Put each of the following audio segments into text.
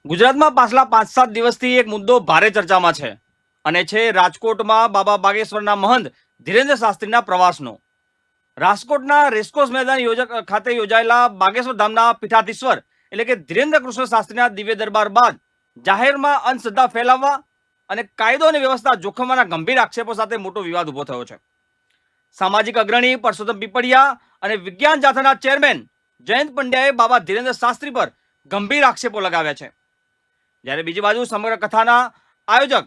ગુજરાતમાં પાછલા 5-7 દિવસથી એક મુદ્દો ભારે ચર્ચામાં છે અને છે રાજકોટમાં બાબા બાગેશ્વરના મહંત ધીરેન્દ્ર શાસ્ત્રીના પ્રવાસનો. રાજકોટના રેસકોર્સ મેદાન ખાતે યોજાયેલા બાગેશ્વર ધામના પીઠાધીશ્વર એટલે કે ધીરેન્દ્ર કૃષ્ણ શાસ્ત્રીના દિવ્ય દરબાર બાદ જાહેરમાં અંધશ્રદ્ધા ફેલાવવા અને કાયદો અને વ્યવસ્થા જોખમવાના ગંભીર આક્ષેપો સાથે મોટો વિવાદ ઉભો થયો છે. સામાજિક અગ્રણી પરસોત્તમ પીપળિયા અને વિજ્ઞાન જાથાના ચેરમેન જયંત પંડ્યાએ બાબા ધીરેન્દ્ર શાસ્ત્રી પર ગંભીર આક્ષેપો લગાવ્યા છે. જ્યારે બીજી બાજુ સમગ્ર કથાના આયોજક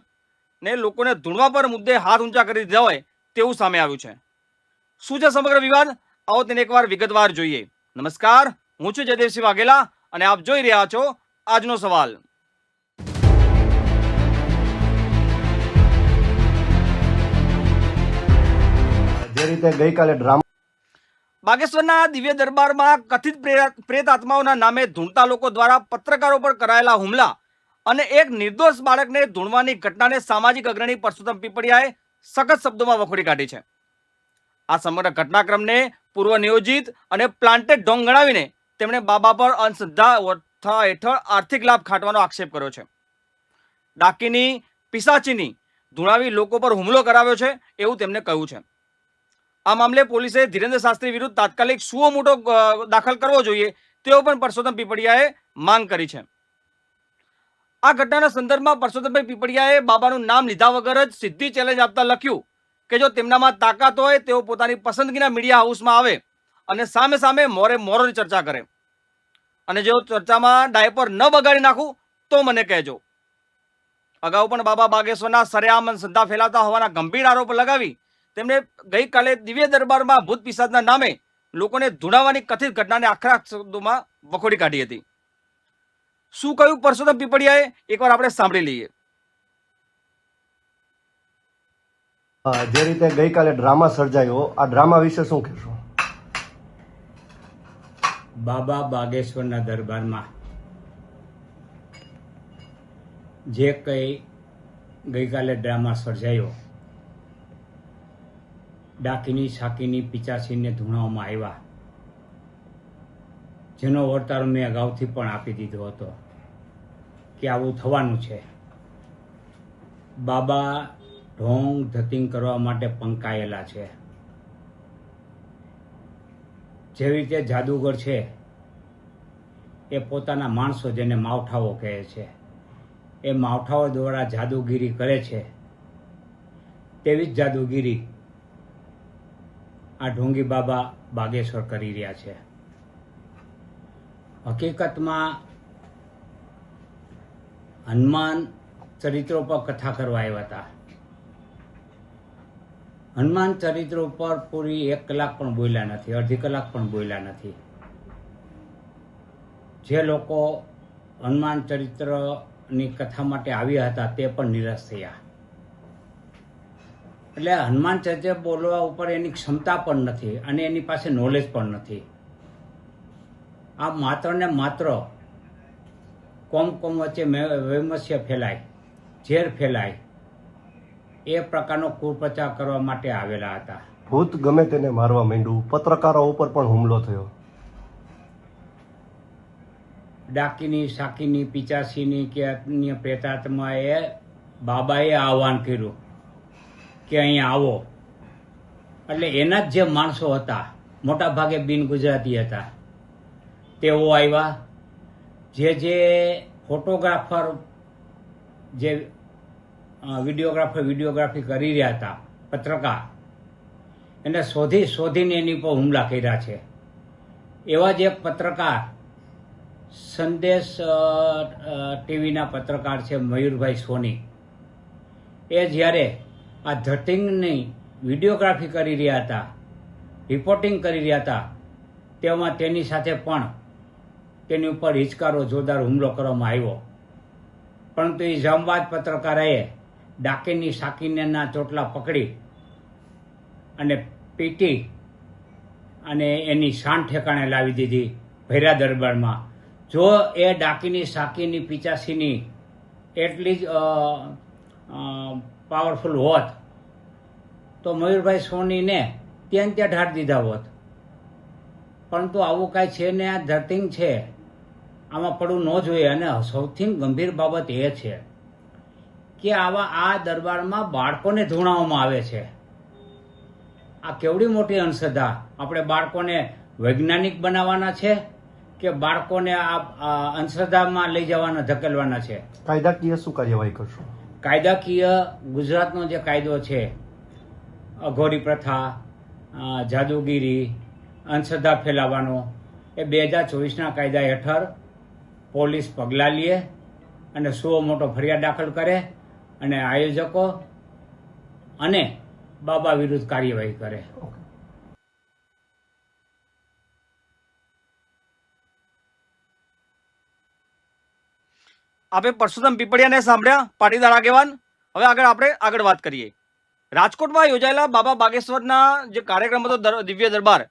ને લોકોને ધૂણવા પર મુદ્દે હાથ ઊંચા કરી દીધા હોય તેવું સામે આવ્યું છે. શું છે સમગ્ર વિવાદ? આવો તેને એકવાર વિગતવાર જોઈએ. નમસ્કાર, હું છું જયદેવસિંહ વાઘેલા અને આપ જોઈ રહ્યા છો આજનો સવાલ. જે રીતે ગઈકાલે ડ્રામા બાગેશ્વરના દિવ્ય દરબારમાં કથિત પ્રેત આત્માઓના નામે ધૂણતા લોકો દ્વારા પત્રકારો પર કરાયેલા હુમલા અને એક નિર્દોષ બાળકને ધૂણવાની ઘટનાને સામાજિક અગ્રણી પરસોત્તમ પીપળિયાએ સખત શબ્દોમાં વખોડી કાઢી છે. આ સમગ્ર ઘટનાક્રમને પૂર્વ નિયોજિત અને પ્લાન્ટેડ ઢોંગ ગણાવીને તેમણે બાબા પર અંધશ્રદ્ધા હેઠળ આર્થિક લાભ ખાટવાનો આક્ષેપ કર્યો છે. ડાકીની પિશાચીની ધૂણાવી લોકો પર હુમલો કરાવ્યો છે એવું તેમણે કહ્યું છે. આ મામલે પોલીસે ધીરેન્દ્ર શાસ્ત્રી વિરુદ્ધ તાત્કાલિક સુઓ મોટો દાખલ કરવો જોઈએ તેવો પણ પરસોત્તમ પીપળિયાએ માંગ કરી છે. આ ઘટનાના સંદર્ભમાં પરસોત્તમભાઈ પીપળિયાએ બાબાનું નામ લીધા વગર જ સીધી ચેલેન્જ આપતા લખ્યું કે જો તેમનામાં તાકાત હોય તેઓ પોતાની પસંદગીના મીડિયા હાઉસમાં આવે અને સામે સામે મોરે મોરોની ચર્ચા કરે અને જો ચર્ચામાં ડાયપર ન બગાડી નાખું તો મને કહેજો. અગાઉ પણ બાબા બાગેશ્વરના સરેઆમ અંધશ્રદ્ધા ફેલાવતા હોવાના ગંભીર આરોપ લગાવી તેમણે ગઈકાલે દિવ્ય દરબારમાં ભૂત પિશાચના નામે લોકોને ધૂણાવવાની કથિત ઘટનાને આખરા શબ્દોમાં વખોડી કાઢી હતી. શું કહ્યું પરસોત્તમ પીપળિયાએ એકવાર આપણે સાંભળી લઈએ. જે રીતે ગઈકાલે ડ્રામા સર્જાયો, આ ડ્રામા વિશે શું કહેશો? બાબા બાગેશ્વરના દરબારમાં જે કંઈ ગઈકાલે ડ્રામા સર્જાયો, ડાકીની શાકીની પિચાસીને ધૂણાવવામાં આવ્યા, જેનો વળતારો મેં અગાઉથી પણ આપી દીધો હતો કે આવું થવાનું છે. બાબા ઢોંગ ધતિંગ કરવા માટે પંકાયેલા છે. જેવી રીતે જાદુગર છે એ પોતાના માણસો જેને માવઠાઓ કહે છે એ માવઠાઓ દ્વારા જાદુગીરી કરે છે, તેવી જ જાદુગીરી આ ઢોંગી બાબા બાગેશ્વર કરી રહ્યા છે. હકીકતમાં હનુમાન ચરિત્રો પર કથા કરવા આવ્યા હતા. હનુમાન ચરિત્ર ઉપર પૂરી 1 કલાક પણ બોલ્યા નથી, અડધી કલાક પણ બોલ્યા નથી. જે લોકો હનુમાન ચરિત્રની કથા માટે આવ્યા હતા તે પણ નિરાશ થયા. એટલે હનુમાન ચરિત્ર બોલવા ઉપર એની ક્ષમતા પણ નથી અને એની પાસે નોલેજ પણ નથી. આ માત્ર ને માત્ર કોમ વચ્ચે વૈમસ્ય ફેલાય, ઝેર ફેલાય એ પ્રકારનો કુપ્રચાર કરવા માટે આવેલા હતા. ભૂત ગમે તેને મારવા માંડ્યું, પત્રકારો ઉપર પણ હુમલો થયો. ડાકીની શાકીની પિચાસીની કે અન્ય પ્રેતાત્માએ બાબાએ આહવાન કર્યું કે અહીંયા આવો. એટલે એના જ જે માણસો હતા, મોટા ભાગે બિન ગુજરાતી હતા, તેઓ આવ્યા. જે ફોટોગ્રાફર, જે વિડીયોગ્રાફી કરી રહ્યા હતા, પત્રકાર, એને શોધીને એની પર હુમલા કર્યા છે. એવા જ એક પત્રકાર, સંદેશ ટીવીના પત્રકાર છે મયુરભાઈ સોની, એ જ્યારે આ ધતિંગની વિડીયોગ્રાફી કરી રહ્યા હતા, રિપોર્ટિંગ કરી રહ્યા હતા, તેમાં તેની સાથે પણ તેની ઉપર હિચકારો જોરદાર હુમલો કરવામાં આવ્યો. પરંતુ એ જામબાદ પત્રકારોએ ડાકીની શાકીનેના ચોટલા પકડી અને પીટી અને એની શાન ઠેકાણે લાવી દીધી ભૈરા દરબારમાં. જો એ ડાકીની શાકીની પિચાસીની એટલી જ પાવરફુલ હોત તો મયુરભાઈ સોનીને ત્યાં ઢાળ દીધા હોત. પરંતુ આવું કાંઈ છે ને. આ ધતિંગ છે આમાં પડવું ન જોઈએ. અને સૌથી ગંભીર બાબત એ છે કે આ દરબારમાં બાળકોને ધૂણાવવામાં આવે છે. આ કેવડી મોટી અંધશ્રદ્ધા. આપણે બાળકોને વૈજ્ઞાનિક બનાવવાના છે કે બાળકોને આ અંધશ્રદ્ધામાં લઈ જવાના, ધકેલવાના છે? કાયદાકીય શું કાર્યવાહી કરશો? કાયદાકીય ગુજરાતનો જે કાયદો છે, અઘોરી પ્રથા, જાદુગીરી, અંધશ્રદ્ધા ફેલાવવાનો, એ 2024ના કાયદા હેઠળ પોલીસ પગલાં લે અને સુઓ મોટો ફરિયાદ દાખલ કરે અને આયોજકો અને બાબા વિરુદ્ધ કાર્યવાહી કરે. આપણે પરસોત્તમ પીપળિયાને સાંભળ્યા, પાટીદાર આગેવાન. હવે આગળ વાત કરીએ. રાજકોટમાં યોજાયેલા બાબા બાગેશ્વરના જે કાર્યક્રમ હતો દિવ્ય દરબાર,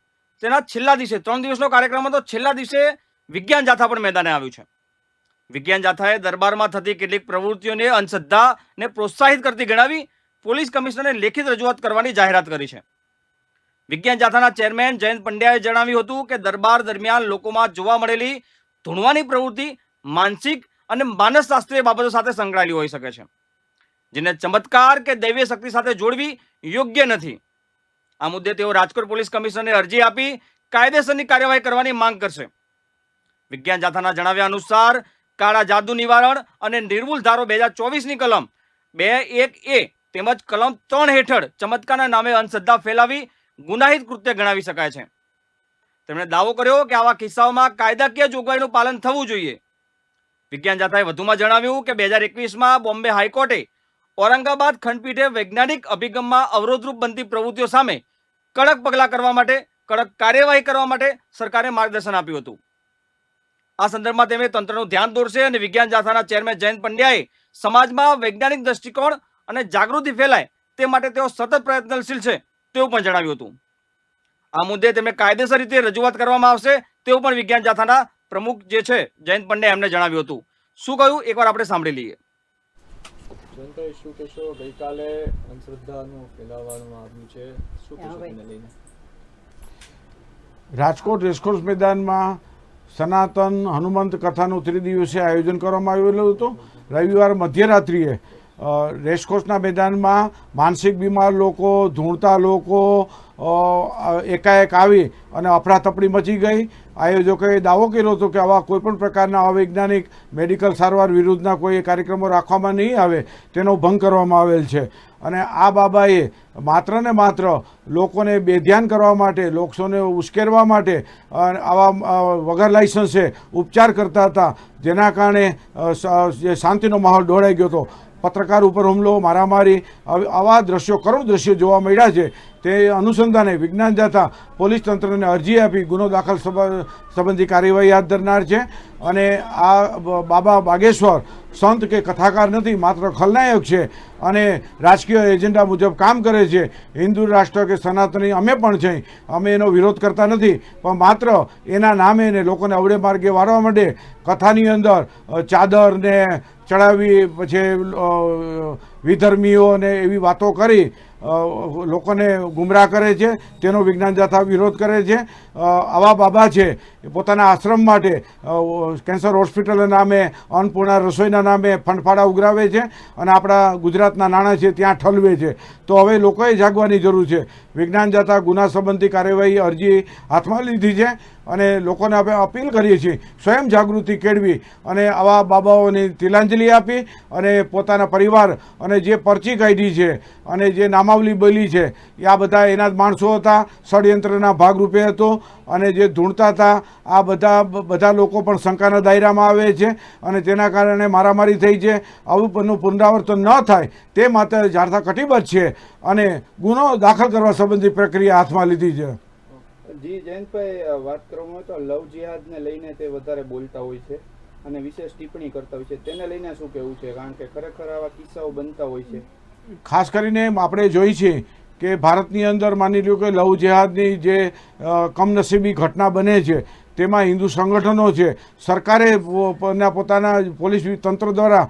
તેના છેલ્લા દિવસે 3 દિવસનો કાર્યક્રમ હતો. છેલ્લા દિવસે વિજ્ઞાન જાથા પણ મેદાને આવ્યું છે. વિજ્ઞાન જાથાએ દરબારમાં થતી કેટલીક પ્રવૃત્તિઓને અંધશ્રદ્ધાને પ્રોત્સાહિત કરતી ગણાવી પોલીસ કમિશનરને લેખિત રજૂઆત કરવાની જાહેરાત કરી છે. વિજ્ઞાન જાથાના ચેરમેન જયંત પંડ્યાએ જણાવ્યું હતું કે દરબાર દરમિયાન લોકોમાં જોવા મળેલી ધૂણવાની પ્રવૃત્તિ માનસિક અને માનસશાસ્ત્રીય બાબતો સાથે સંકળાયેલી હોઈ શકે છે, જેને ચમત્કાર કે દૈવીય શક્તિ સાથે જોડવી યોગ્ય નથી. આ મુદ્દે તેઓ રાજકોટ પોલીસ કમિશનરને અરજી આપી કાયદેસરની કાર્યવાહી કરવાની માંગ કરશે. વિજ્ઞાન જાથાના જણાવ્યા અનુસાર કાળા જાદુ નિવારણ અને નિર્મૂલ ધારો 2024ની કલમ 2(1)A તેમજ કલમ 3 હેઠળ ચમત્કારના નામે અંધશ્રદ્ધા ફેલાવી ગુનાહિત કૃત્ય ગણાવી શકાય છે. તેમણે દાવો કર્યો કે આવા કિસ્સાઓમાં કાયદાકીય જોગવાઈનું પાલન થવું જોઈએ. વિજ્ઞાન જાથાએ વધુમાં જણાવ્યું કે 2021માં બોમ્બે હાઈકોર્ટે ઔરંગાબાદ ખંડપીઠે વૈજ્ઞાનિક અભિગમમાં અવરોધરૂપ બનતી પ્રવૃત્તિઓ સામે કડક પગલાં કરવા માટે, કડક કાર્યવાહી કરવા માટે સરકારે માર્ગદર્શન આપ્યું હતું. આ સંદર્ભમાં તેમણે તંત્રનું ધ્યાન દોરશે અને વિજ્ઞાન જાથાના ચેરમેન જયંત પંડ્યાએ સમાજમાં વૈજ્ઞાનિક દ્રષ્ટિકોણ અને જાગૃતિ ફેલાય તે માટે તેઓ સતત પ્રયત્નશીલ છે તેવું પણ જણાવ્યું હતું. આ મુદ્દે તેમને કાયદેસર રીતે રજૂઆત કરવામાં આવશે તેવું પણ વિજ્ઞાન જાથાના પ્રમુખ જે છે જયંત પંડ્યા એમને જણાવ્યું હતું. શું કહ્યું એકવાર આપણે સાંભળી લઈએ. જયંતભાઈ, શું કહેશો? ગઈકાલે અંધશ્રદ્ધાનું ફેલાવવામાં આવ્યું છે, શું કહેશો તેને લઈને? રાજકોટ રેસકોર્સ મેદાનમાં સનાતન હનુમંત કથાનું ત્રિદિવસીય આયોજન કરવામાં આવેલું હતું. રવિવાર મધ્યરાત્રિએ રેસકોર્સના મેદાનમાં માનસિક બીમાર લોકો, ધૂણતા લોકો એકાએક આવી અને અફરાતફરી મચી ગઈ. આયોજકોએ દાવો કર્યો હતો કે આવા કોઈપણ પ્રકારના અવૈજ્ઞાનિક મેડિકલ સારવાર વિરુદ્ધના કોઈ કાર્યક્રમો રાખવામાં નહીં આવે, તેનો ભંગ કરવામાં આવેલ છે. અને આ બાબાએ માત્ર ને માત્ર લોકોને બેધ્યાન કરવા માટે, લોકોને ઉશ્કેરવા માટે આવા વગર લાયસન્સે ઉપચાર કરતા હતા, જેના કારણે શાંતિનો માહોલ દોડાઈ ગયો હતો. પત્રકાર ઉપર હુમલો, મારામારી, આવા દ્રશ્યો, કરુણ દ્રશ્યો જોવા મળ્યા છે. તે અનુસંધાને વિજ્ઞાન જાથા પોલીસ તંત્રને અરજી આપી ગુનો દાખલ સંબંધી કાર્યવાહી હાથ ધરનાર છે. અને આ બાબા બાગેશ્વર સંત કે કથાકાર નથી, માત્ર ખલનાયક છે અને રાજકીય એજન્ડા મુજબ કામ કરે છે. હિન્દુ રાષ્ટ્ર કે સનાતની અમે પણ છે, અમે એનો વિરોધ કરતા નથી, પણ માત્ર એના નામે ને લોકોને અવળે માર્ગે વાળવા માટે કથાની અંદર ચાદર ને ચડાવી, પછી વિધર્મીઓને એવી વાતો કરી લોકોને ગુમરાહ કરે છે. તેનો વિજ્ઞાન જાથા વિરોધ કરે છે. આવા બાબા છે પોતાના આશ્રમ માટે કેન્સર હોસ્પિટલના નામે, અન્નપૂર્ણા રસોઈના નામે ફંડફાળા ઉઘરાવે છે અને આપણા ગુજરાતના નાણાં છે ત્યાં ઠલવે છે. તો હવે લોકોએ જાગવાની જરૂર છે. વિજ્ઞાન જાથા ગુના સંબંધી કાર્યવાહી અરજી હાથમાં લીધી છે અને લોકોને આપણે અપીલ કરીએ છીએ સ્વયં જાગૃતિ કેળવી અને આવા બાબાઓની તિલાંજલિ આપી અને પોતાના પરિવાર અને જે પરચી કાઢી છે અને જે નામાવલી બોલી છે એ આ બધા એના જ માણસો હતા, ષડયંત્રના ભાગરૂપે હતો. અને જે ધૂણતા હતા આ બધા લોકો પણ શંકાના દાયરામાં આવે છે અને તેના કારણે મારામારી થઈ છે. આવું પુનરાવર્તન ન થાય તે માટે જાથા કટિબદ્ધ છે અને ગુનો દાખલ કરવા સંબંધી પ્રક્રિયા હાથમાં લીધી છે. જી જયંતભાઈ, વાત કરવામાં આવે તો લવ જિહાદને લઈને તે વધારે બોલતા હોય છે અને વિશેષ ટિપ્પણી કરતા હોય છે, તેને લઈને શું કહેવું છે? કારણ કે ખરેખર આવા કિસ્સાઓ બનતા હોય છે. ખાસ કરીને આપણે જોઈ છે કે ભારતની અંદર માની લ્યો કે લવ જિહાદની જે કમનસીબી ઘટના બને છે તેમાં હિન્દુ સંગઠનો છે, સરકારે પોતાના પોલીસ તંત્ર દ્વારા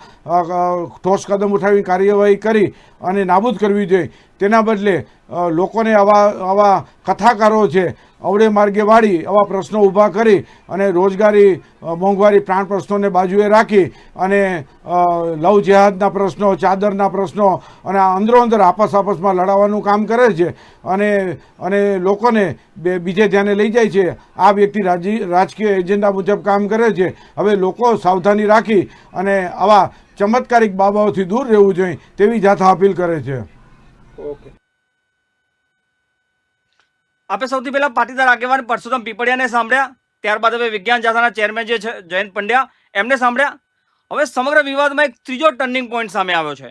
ઠોસ કદમ ઉઠાવી કાર્યવાહી કરી અને નાબૂદ કરવી જોઈએ. તેના બદલે લોકોને આવા કથાકારો છે અવળે માર્ગે વાળી આવા પ્રશ્નો ઊભા કરી અને રોજગારી, મોંઘવારી, પ્રાણ પ્રશ્નોને બાજુએ રાખી અને લવ જેહાદના પ્રશ્નો, ચાદરના પ્રશ્નો અને અંદરો અંદર આપસમાં લડાવવાનું કામ કરે છે અને લોકોને બીજે ધ્યાને લઈ જાય છે. આ વ્યક્તિ રાજકીય એજન્ડા મુજબ કામ કરે છે. હવે લોકો સાવધાની રાખી અને આવા ચમત્કારિક બાબાઓથી દૂર રહેવું જોઈએ તેવી જાથા અપીલ કરે છે. ઓકે. આપણે સૌથી પહેલા પાટીદાર આગેવાન પરસોત્તમ પીપળિયાને સાંભળ્યા, ત્યારબાદ હવે વિજ્ઞાન જાથાના ચેરમેન જે છે જયંત પંડ્યા એમને સાંભળ્યા. હવે સમગ્ર વિવાદમાં એક ત્રીજો ટર્નિંગ પોઈન્ટ સામે આવ્યો છે.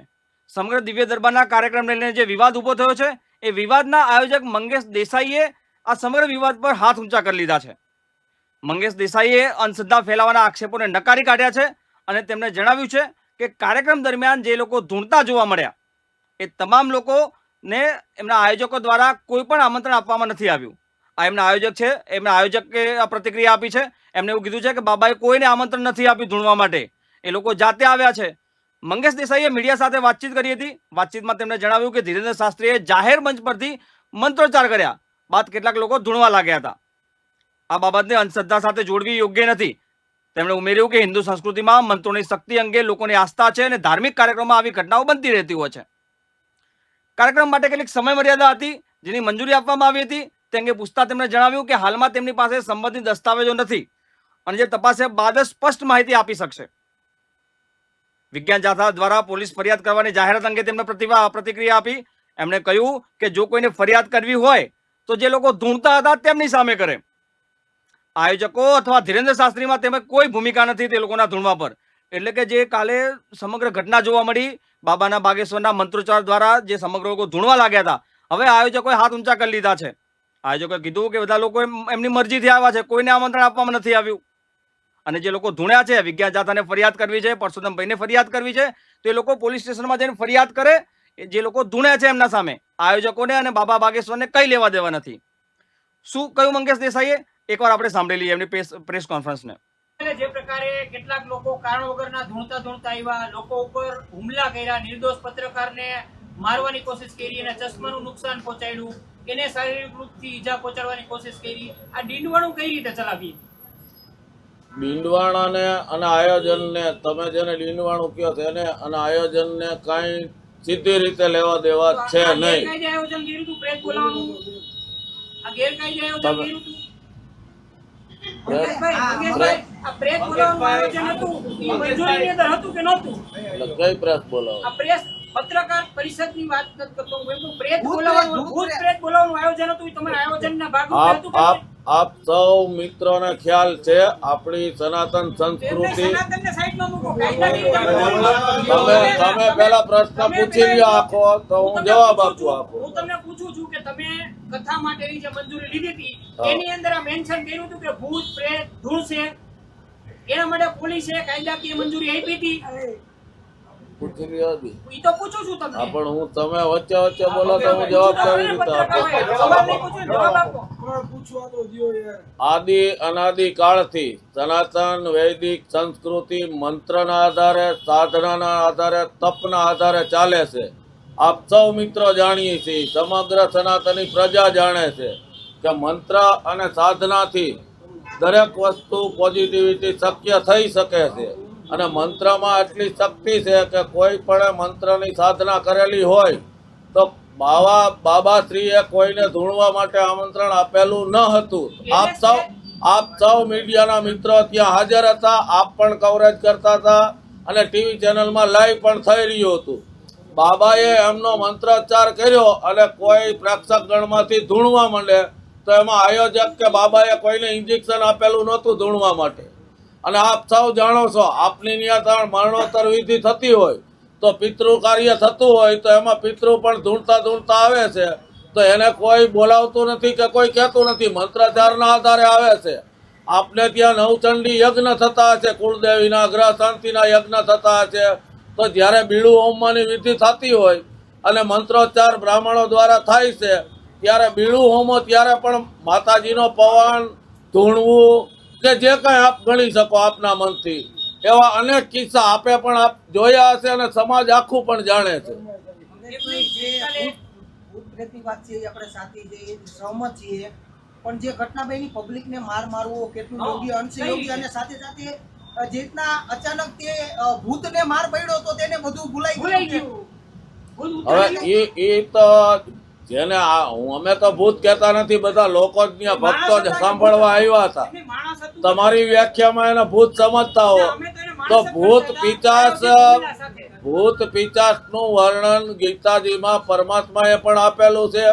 સમગ્ર દિવ્ય દરબારના કાર્યક્રમને લઈને જે વિવાદ ઊભો થયો છે એ વિવાદના આયોજક મંગેશ દેસાઈએ આ સમગ્ર વિવાદ પર હાથ ઊંચા કરી લીધા છે. મંગેશ દેસાઈએ અંધશ્રદ્ધા ફેલાવાના આક્ષેપોને નકારી કાઢ્યા છે અને તેમણે જણાવ્યું છે કે કાર્યક્રમ દરમિયાન જે લોકો ધૂણતા જોવા મળ્યા એ તમામ લોકોને એમના આયોજકો દ્વારા કોઈ પણ આમંત્રણ આપવામાં નથી આવ્યું. આ એમના આયોજક છે, એમના આયોજકે આ પ્રતિક્રિયા આપી છે. એમને એવું કીધું છે કે બાબાએ કોઈને આમંત્રણ નથી આપ્યું ધૂણવા માટે, એ લોકો જાતે આવ્યા છે. મંગેશ દેસાઈએ મીડિયા સાથે વાતચીત કરી હતી. વાતચીતમાં તેમણે જણાવ્યું કે ધીરેન્દ્ર શાસ્ત્રીએ જાહેર મંચ પરથી મંત્રોચ્ચાર કર્યા બાદ કેટલાક લોકો ધૂણવા લાગ્યા હતા. આ બાબતને અંધશ્રદ્ધા સાથે જોડવી યોગ્ય નથી. તેમણે ઉમેર્યું કે હિન્દુ સંસ્કૃતિમાં મંત્રોની શક્તિ અંગે લોકોની આસ્થા છે અને ધાર્મિક કાર્યક્રમમાં આવી ઘટનાઓ બનતી રહેતી હોય છે. કાર્યક્રમ માટે કેટલીક સમય મર્યાદા હતી જેની મંજૂરી આપવામાં આવી હતી. તે અંગે પૂછતા તેમણે જણાવ્યું કે હાલમાં તેમની પાસે સંબંધિત દસ્તાવેજો નથી અને જે તપાસે બાદ સ્પષ્ટ માહિતી આપી શકશે. વિજ્ઞાન જાથા દ્વારા પોલીસ ફરિયાદ કરવાની જાહેરાત અંગે તેમણે પ્રતિક્રિયા આપી. એમણે કહ્યું કે જો કોઈને ફરિયાદ કરવી હોય તો જે લોકો ધૂણતા હતા તેમની સામે કરે. આયોજકો અથવા ધીરેન્દ્ર શાસ્ત્રીમાં તેમાં કોઈ ભૂમિકા નથી તે લોકોના ધૂણવા પર. એટલે કે જે કાલે સમગ્ર ઘટના જોવા મળી, બાબાના બાગેશ્વરના મંત્રોચ્ચાર દ્વારા જે સમગ્ર લોકો ધૂણવા લાગ્યા હતા, હવે આયોજકોએ હાથ ઊંચા કરી લીધા છે. આયોજકોએ કીધું કે બધા લોકો એમની મરજીથી આવ્યા છે, કોઈને આમંત્રણ આપવામાં નથી આવ્યું. અને જે લોકો ધૂણ્યા છે વિજ્ઞાન જાથાને ફરિયાદ કરવી છે, પરસોત્તમભાઈને ફરિયાદ કરવી છે તો એ લોકો પોલીસ સ્ટેશનમાં જઈને ફરિયાદ કરે. જે લોકો ધૂણ્યા છે એમના સામે આયોજકોને અને બાબા બાગેશ્વરને કઈ લેવા દેવા નથી. શું કહ્યું મંગેશ દેસાઈએ એકવાર આપણે સાંભળી લઈએ એમની પ્રેસ કોન્ફરન્સને. જે પ્રકારે કેટલાક લોકો કારણ વગરના ધૂણતા આવ્યા, લોકો ઉપર હુમલા કર્યા, નિર્દોષ પત્રકારને મારવાની કોશિશ કરી અને ચશ્માનું નુકસાન પહોંચાડ્યું, એને શારીરિક રૂપથી ઈજા પહોંચાડવાની કોશિશ કરી. આ ડીંડવાણું કઈ રીતે ચલાવી? ડીંડવાણાને અને આયોજનને, તમે જેને ડીંડવાણું કહો તેને અને આયોજનને કાંઈ સીધી રીતે લેવા દેવા છે નહીં. ગેરકાયદે આયોજન કર્યું હતું, પ્રેસ બોલાવવાનું. આ ગેરકાયદે આયોજન કર્યું હતું. મંગેશભાઈ, આ પ્રેસ બોલાવવાનું આયોજન હતું, એ મંજૂરીની અંદર હતું કે નહોતું? એટલે કઈ પ્રેસ બોલાવો? આ પ્રેસ પત્રકાર પરિષદની વાત નથી કરતો હું. એમ પ્રેસ બોલાવવાનું, ભૂત પ્રેસ બોલાવવાનું આયોજન હતું, એ તમારા આયોજનના ભાગરૂપે હતું કે આપ સૌ મિત્રોને ખ્યાલ છે આપણી સનાતન સંસ્કૃતિ. તમે પેલા પ્રશ્ન પૂછી લ્યો આખો તો હું જવાબ આપું. હું તમને પૂછું છું કે તમે કથા માટેની જે મંજૂરી લીધી હતી એની અંદર આ મેન્શન કર્યું હતું કે ભૂત પ્રેત ધૂળશે, એના માટે પોલીસે કાયદાકીય મંજૂરી આપી હતી. પૂછી લ્યો. ઈ તો પૂછું છું તમને. પણ હું તમે વચ્ચે બોલો તો હું જવાબ કેવી રીતે આપું? સવાલ નહીં પૂછું, જવાબ આપો. આદિ અનાદિ કાળથી સનાતન વૈદિક સંસ્કૃતિ મંત્રના આધારે, સાધનાના આધારે, તપના આધારે ચાલે છે. આપ સૌ મિત્રો જાણીએ છીએ, સમગ્ર સનાતની પ્રજા જાણે છે કે મંત્ર અને સાધનાથી દરેક વસ્તુ પોઝિટિવિટી શક્ય થઈ શકે છે. અને મંત્રમાં એટલી શક્તિ છે કે કોઈ પણ મંત્રની સાધના કરેલી હોય તો બાબાશ્રીએ કોઈને ધૂણવા માટે આમંત્રણ આપેલું ન હતું. આપ સૌ મીડિયાના મિત્રો ત્યાં હાજર હતા, આપ પણ કવરેજ કરતા હતા અને ટીવી ચેનલમાં લાઈવ પણ થઈ રહ્યું હતું. બાબાએ એમનો મંત્રોચ્ચાર કર્યો અને કોઈ પ્રેક્ષક ગણમાંથી ધૂણવા માંડે તો એમાં આયોજક કે બાબાએ કોઈને ઇન્જેક્શન આપેલું નહોતું ધૂણવા માટે. અને આપ સૌ જાણો છો, આપની ત્યાં મરણોત્તર વિધિ થતી હોય તો પિતૃ કાર્ય થતું હોય તો એમાં પિતૃ પણ ધૂણતા આવે છે તો એને કોઈ બોલાવતું નથી કે કોઈ કહેતું નથી, મંત્રાચારના આધારે આવે છે. આપને ત્યાં નવચંડી યજ્ઞ થતા હશે, કુળદેવીના ગ્રહ શાંતિના યજ્ઞ થતા હશે તો જ્યારે બીડું હોમવાની વિધિ થતી હોય અને મંત્રોચ્ચાર બ્રાહ્મણો દ્વારા થાય છે ત્યારે બીડું હોમો ત્યારે પણ માતાજીનો પવન ધૂણવું કે જે કંઈ આપ ગણી શકો આપના મનથી, એવા અનેક કિસ્સા આપે પણ આપ જોયા હશે અને સમાજ આખું પણ જાણે છે. ભૂતપ્રેતની વાત છે એ આપણે સાચી છે, એ સહમત છીએ, પણ જે ઘટના બની પબ્લિકને મારવો કેટલું યોગ્ય અંશે યોગ્ય, અને સાથે સાથે જે રીતના અચાનક તે ભૂતને માર પડ્યો તો તેને બધું ભૂલાઈ ગયું. હવે એ તો જેને અમે તો ભૂત કહેતા નથી, બધા લોકો જ ત્યાં ભક્તો જ સાંભળવા આવ્યા હતા. તમારી વ્યાખ્યામાં એને ભૂત સમજતા હો તો ભૂત પિચાસ નું વર્ણન ગીતાજીમાં પરમાત્માએ પણ આપેલું છે.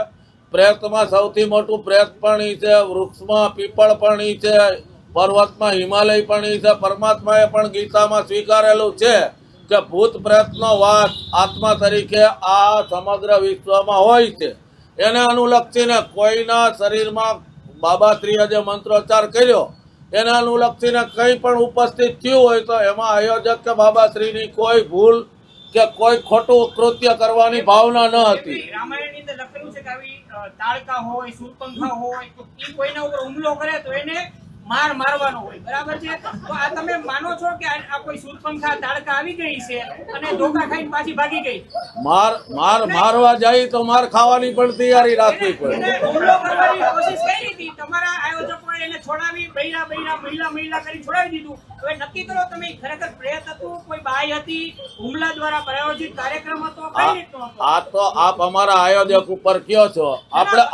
પ્રેતમાં સૌથી મોટું પ્રેત પણ ઈ છે, વૃક્ષમાં પીપળ પણ ઈ છે, પર્વતમાં હિમાલય પણ ઈ છે. પરમાત્માએ પણ ગીતામાં સ્વીકારેલું છે કે ભૂત પ્રેતનો વાસ આત્મા તરીકે આ સમગ્ર વિશ્વમાં હોય છે. એને અનુલક્ષીને કોઈના શરીરમાં બાબાશ્રીએ જે મંત્રોચ્ચાર કર્યો એને અનુલક્ષીને કંઈ પણ ઉપસ્થિત થયું હોય તો એમાં આયોજક કે બાબાશ્રીની કોઈ ભૂલ કે કોઈ ખોટું કૃત્ય કરવાની ભાવના ન હતી. રામાયણની અંદર લખેલું છે કે આવી તાળકા હોય, શૂરપંખા હોય, તો ઈ કોઈના ઉપર હુમલો કરે તો એને મારવાનો હોય, બરાબર છે? તો આ તમે માનો છો કે આ કોઈ શૂરપંખા તાળકા આવી ગઈ છે અને ધોકા ખાઈને પાછી ભાગી ગઈ? મારવા જાય તો માર ખાવાની પણ તૈયારી રાખવી પડે. હુમલો કરવાની કોશિશ કરી હતી, તમારા આયોજકોએ એને છોડાવી, બૈરા મહિલા કરી છોડાવી દીધું. હવે નક્કી કરો તમે ખરેખર પ્રેત હતું, કોઈ બાઈ હતી, હુમલા દ્વારા પ્રાયોજિત કાર્યક્રમ હતો, કઈ રીતનો હતો? આ તો આપ અમારા આયોજક ઉપર કયો છો. આપણે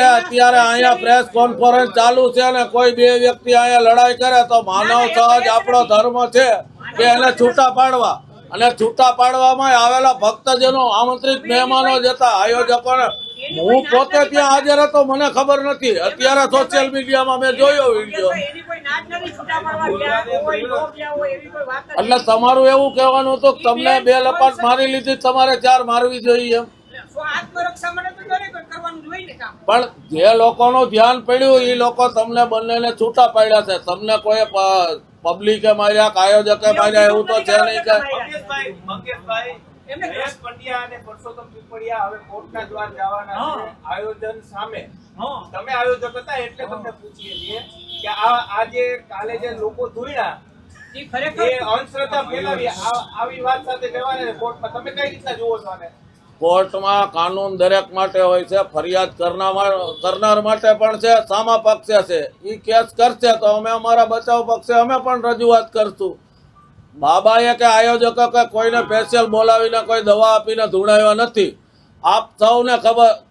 અત્યારે અહીંયા પ્રેસ કોન્ફરન્સ ચાલુ છે અને કોઈ બે વ્યક્તિ અહીંયા લડાઈ કરે તો માનવ સહજ આપણો ધર્મ છે કે એને છૂટા પાડવા, અને છૂટા પાડવામાં આવેલા ભક્તજનો, આમંત્રિત મહેમાનો જતા આયોજકોને, હું પોતે ત્યાં હાજર હતો, મને ખબર નથી. અત્યારે સોશિયલ મીડિયામાં મેં જોયો વિડીયો. એટલે તમારું એવું કહેવાનું હતું કે તમને 2 લપાટ મારી લીધી, તમારે 4 મારવી જોઈએ એમ. પણ જે લોકોનું ધ્યાન પડ્યું એ લોકો તમને બંનેને છૂટા પાડ્યા છે. તમને કોઈ પબ્લિકે માર્યા કે આયોજકે માર્યા એવું તો છે નહીં કે મંગેશભાઈ નરેશ પંડ્યા અને પરસોત્તમ પીપળિયા હવે કોર્ટના દ્વાર જવાના છે આયોજન સામે. તમે આયોજક હતા એટલે તમને પૂછીએ છીએ કે આ જે કાલે જે લોકો ધોળ્યા એ અંધશ્રદ્ધા ફેલાવી આવી વાત સાથે જવાના કોર્ટમાં, તમે કઈ રીતના જુઓ છો આને? કોર્ટમાં કાનૂન દરેક માટે હોય છે. ફરિયાદ કરનાર માટે પણ છે, સામા પક્ષે છે. એ કેસ કરશે તો અમે અમારા બચાવ પક્ષે અમે પણ રજૂઆત કરશું. બાબાએ કે આયોજકો કે કોઈને સ્પેશિયલ બોલાવીને કોઈ દવા આપીને ધૂણાવ્યા નથી. આપ સૌને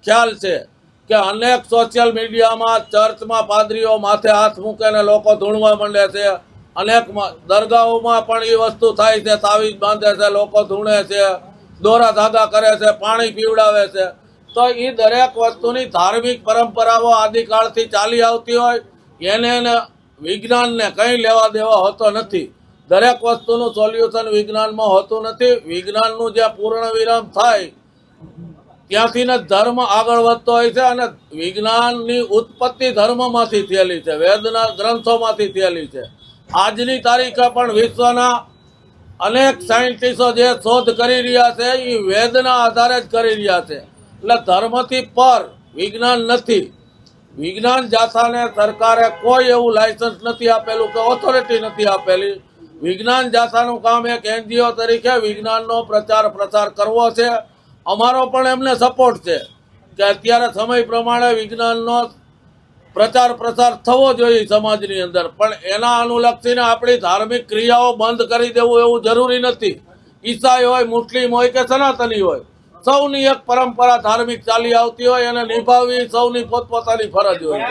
ખ્યાલ છે કે અનેક સોશિયલ મીડિયામાં ચર્ચમાં પાદરીઓ માથે હાથ મૂકીને લોકો ધૂણવા માંડે છે. અનેક દરગાહોમાં પણ એ વસ્તુ થાય છે, તાવીજ બાંધે છે, લોકો ધૂણે છે, દોરા ધાગા કરે છે, પાણી પીવડાવે છે. તો એ દરેક વસ્તુની ધાર્મિક પરંપરાઓ આદિકાળથી ચાલી આવતી હોય એને વિજ્ઞાનને કંઈ લેવા દેવા હોતો નથી. દરેક વસ્તુનું સોલ્યુશન વિજ્ઞાનમાં હોતું નથી. વિજ્ઞાનનું જ્યાં પૂર્ણ વિરામ થાય ત્યાંથી જ ધર્મ આગળ વધતો હોય છે, અને વિજ્ઞાનની ઉત્પત્તિ ધર્મમાંથી થયેલી છે, વેદના ગ્રંથોમાંથી થયેલી છે. આજની તારીખે પણ વિશ્વના અનેક સાયન્ટિસ્ટો જે શોધ કરી રહ્યા છે એ વેદના આધારે જ કરી રહ્યા છે. એટલે ધર્મથી પર વિજ્ઞાન નથી. વિજ્ઞાન જાથાને સરકારે કોઈ એવું લાયસન્સ નથી આપેલું કે ઓથોરિટી નથી આપેલી. વિજ્ઞાન જાથાનું કામ એક NGO તરીકે વિજ્ઞાનનો પ્રચાર પ્રસાર કરવો છે. અમારો પણ એમને સપોર્ટ છે કે અત્યારે સમય પ્રમાણે વિજ્ઞાનનો પ્રચાર પ્રસાર થવો જોઈએ સમાજની અંદર, પણ એના અનુલક્ષીને આપણી ધાર્મિક ક્રિયાઓ બંધ કરી દેવું એવું જરૂરી નથી. ઈસાઈ હોય, મુસ્લિમ હોય કે સનાતની હોય, સૌની એક પરંપરા ધાર્મિક ચાલી આવતી હોય અને નિભાવવી સૌની પોતપોતાની ફરજ હોય.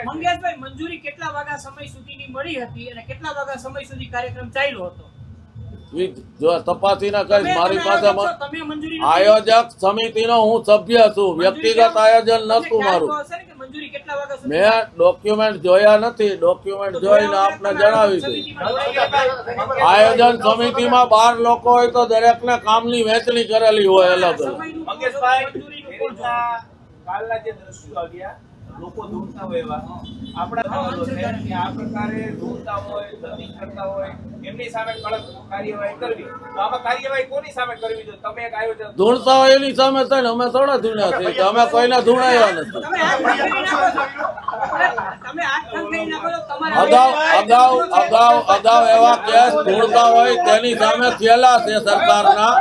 મંગેશભાઈ, મંજૂરી કેટલા વાગ્યા સમય સુધીની મળી હતી અને કેટલા વાગ્યા સમય સુધી કાર્યક્રમ ચાલ્યો હતો? જો તપાસીને કહીશ. મારી પાસે આયોજક સમિતિનો હું સભ્ય છું, વ્યક્તિગત આયોજન નતું મારું. મેં ડોક્યુમેન્ટ જોયા નથી, ડોક્યુમેન્ટ જોઈને આપને જણાવીશું. આયોજન સમિતિમાં 12 લોકો હોય તો દરેકને કામની વહેંચણી કરેલી હોય અલગ અલગ. મંગેશભાઈ, કાલના જે દ્રશ્યો આવ્યા લોકો ધૂળતા હોય એવા આપણા સવાલો છે કે આ પ્રકારે ધૂળતા હોય ધતિંગ કરતા હોય એમની સામે કડક કાર્યવાહી કરવી. તો આમાં કાર્યવાહી કોની સામે કરવી જોઈએ? તમે એક આયોજક ધૂણતા હોય એની સામે થાય ને અમે થોડા ધૂણ્યા છીએ કે અમે કોઈને ધૂણાયા નથી. અગાઉ એવા કેસ ધૂણતા હોય તેની સામે થયેલા છે સરકારના,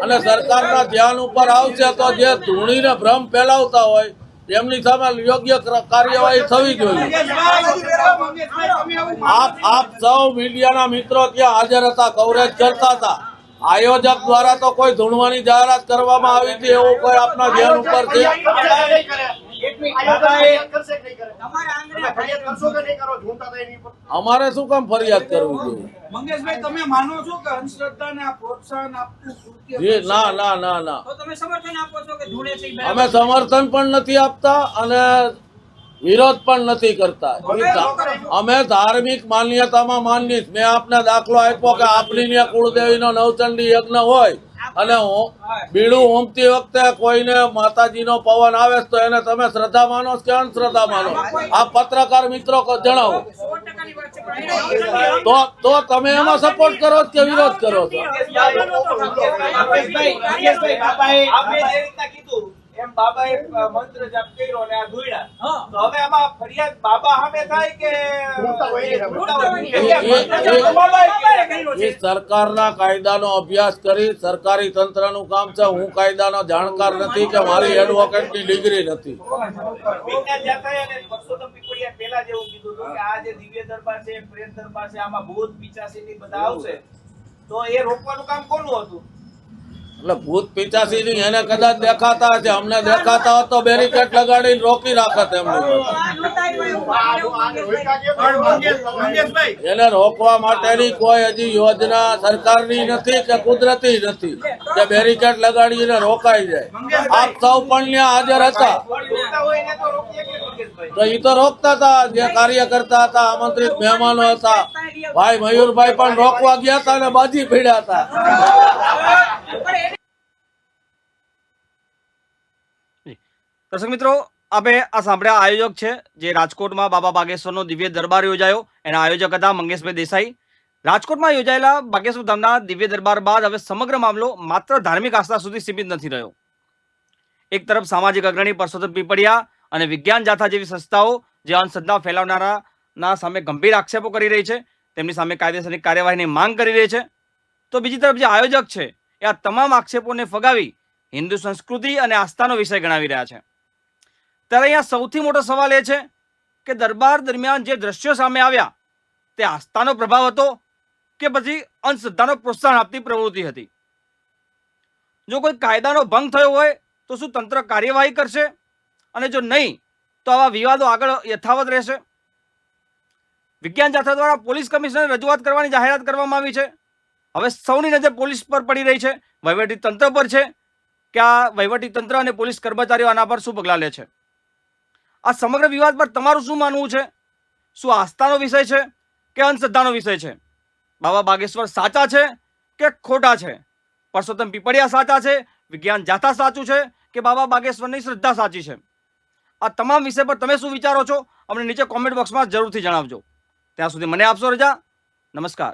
અને સરકારના ધ્યાન ઉપર આવશે તો જે ધૂણીને ભ્રમ ફેલાવતા હોય તેમની સામે યોગ્ય કાર્યવાહી થવી જોઈએ. આપ સૌ મીડિયાના મિત્રો ત્યાં હાજર હતા, કવરેજ કરતા હતા. આયોજક દ્વારા તો કોઈ ધૂણવાની જાહેરાત કરવામાં આવી હતી એવું કોઈ આપના ધ્યાન ઉપર છે? અમારે શું કામ ફરિયાદ કરવી જોઈએ? મંગેશભાઈ, તમે માનો છો કે અંધશ્રદ્ધાને આ પ્રોત્સાહન આપવું કૃત્ય જી ના ના ના ના, તો તમે સમર્થન આપો છો કે ધૂળે છે ઈ બરાબર? અમે સમર્થન પણ નથી આપતા અને વિરોધ પણ નથી કરતા. અમે ધાર્મિક માન્યતામાં માનીએ. મેં આપને દાખલો આપ્યો કે આપની ત્યાં કુળદેવીનો નવચંડી યજ્ઞ હોય અને બીડું ઉમતી વખતે કોઈને માતાજીનો પવન આવે તો એને તમે શ્રદ્ધા માનો કે અંધશ્રદ્ધા માનો? આ પત્રકાર મિત્રો જણાવો 100% ની વાત છે, પણ એને તો તમે એમાં સપોર્ટ કરો છો કે વિરોધ કરો છો? મંગેશભાઈ, આપે જે રીતના કીધું એમ બાબાએ મંત્ર જાપ કર્યો અને આ ધૂળ્યા. તો હવે આમાં ફરિયાદ બાબા સામે થાય કે એ સરકારના કાયદાનો અભ્યાસ કરી સરકારી તંત્રનું કામ છે. હું કાયદાનો જાણકાર નથી કે મારી એડવોકેટની ડિગ્રી નથી. વિજ્ઞાન જાતાએ અને પરસોત્તમ પીપળિયા પહેલા જેવું કીધું હતું કે આ જે દિવ્ય દરબાર છે, પ્રેત દરબાર છે, આમાં ભૂત પિચાસી ની બધા આવશે, તો એ રોકવાનું કામ કોનું હતું? એટલે ભૂત પિચાસી ની એને કદાચ દેખાતા હશે, અમને દેખાતા હોત તો બેરીકેડ લગાડીને રોકી રાખત એમને. એને રોકવા માટેની કોઈ હજી યોજના સરકારની નથી કે કુદરતી નથી કે બેરીકેડ લગાડીને રોકાઈ જાય. આપ સૌ પણ ત્યાં હાજર હતા રોકતા હોય એને તો રોકીએ કે મંગેશભાઈ? તો એ તો રોકતા હતા, જે કાર્ય કરતા હતા, આમંત્રિત મહેમાનો હતા. ભાઈ મયુરભાઈ પણ રોકવા ગયા હતા અને બાજી ભીડ્યા હતા. દર્શક મિત્રો, આપણે આ સાંભળ્યા આયોજક છે જે રાજકોટમાં બાબા બાગેશ્વરનો દિવ્ય દરબાર યોજાયો, એના આયોજક હતા મંગેશભાઈ દેસાઈ. રાજકોટમાં યોજાયેલા બાગેશ્વર ધામના દિવ્ય દરબાર બાદ હવે સમગ્ર મામલો માત્ર ધાર્મિક આસ્થા સુધી સીમિત નથી રહ્યો. એક તરફ સામાજિક અગ્રણી પરસોત્તમ પીપળિયા અને વિજ્ઞાન જાથા જેવી સંસ્થાઓ જે અંધશ્રદ્ધા ફેલાવનારાના સામે ગંભીર આક્ષેપો કરી રહી છે, તેમની સામે કાયદેસરની કાર્યવાહીની માંગ કરી રહી છે, તો બીજી તરફ જે આયોજક છે એ આ તમામ આક્ષેપોને ફગાવી હિન્દુ સંસ્કૃતિ અને આસ્થાનો વિષય ગણાવી રહ્યા છે. ત્યારે અહીંયા સૌથી મોટો સવાલ એ છે કે દરબાર દરમિયાન જે દ્રશ્યો સામે આવ્યા તે આસ્થાનો પ્રભાવ હતો કે પછી અંધશ્રદ્ધાનો પ્રોત્સાહન આપતી પ્રવૃત્તિ હતી? જો કોઈ કાયદાનો ભંગ થયો હોય તો શું તંત્ર કાર્યવાહી કરશે? અને જો નહીં તો આવા વિવાદો આગળ યથાવત રહેશે? વિજ્ઞાન જાથા દ્વારા પોલીસ કમિશનરે રજૂઆત કરવાની જાહેરાત કરવામાં આવી છે. હવે સૌની નજર પોલીસ પર પડી રહી છે, વહીવટી તંત્ર પર છે કે આ વહીવટી તંત્ર અને પોલીસ કર્મચારીઓ આના પર શું પગલાં લે છે. આ સમગ્ર વિવાદ પર તમારું શું માનવું છે? શું આસ્થાનો વિષય છે કે અંધશ્રદ્ધાનો વિષય છે? બાબા બાગેશ્વર સાચા છે કે ખોટા છે? પરસોત્તમ પીપળિયા સાચા છે, વિજ્ઞાન જાથા સાચું છે કે બાબા બાગેશ્વરની શ્રદ્ધા સાચી છે? આ તમામ વિષય પર તમે શું વિચારો છો? અમને નીચે કોમેન્ટ બોક્સમાં જરૂરથી જણાવજો. ત્યાં સુધી મને આપશો રજા. નમસ્કાર.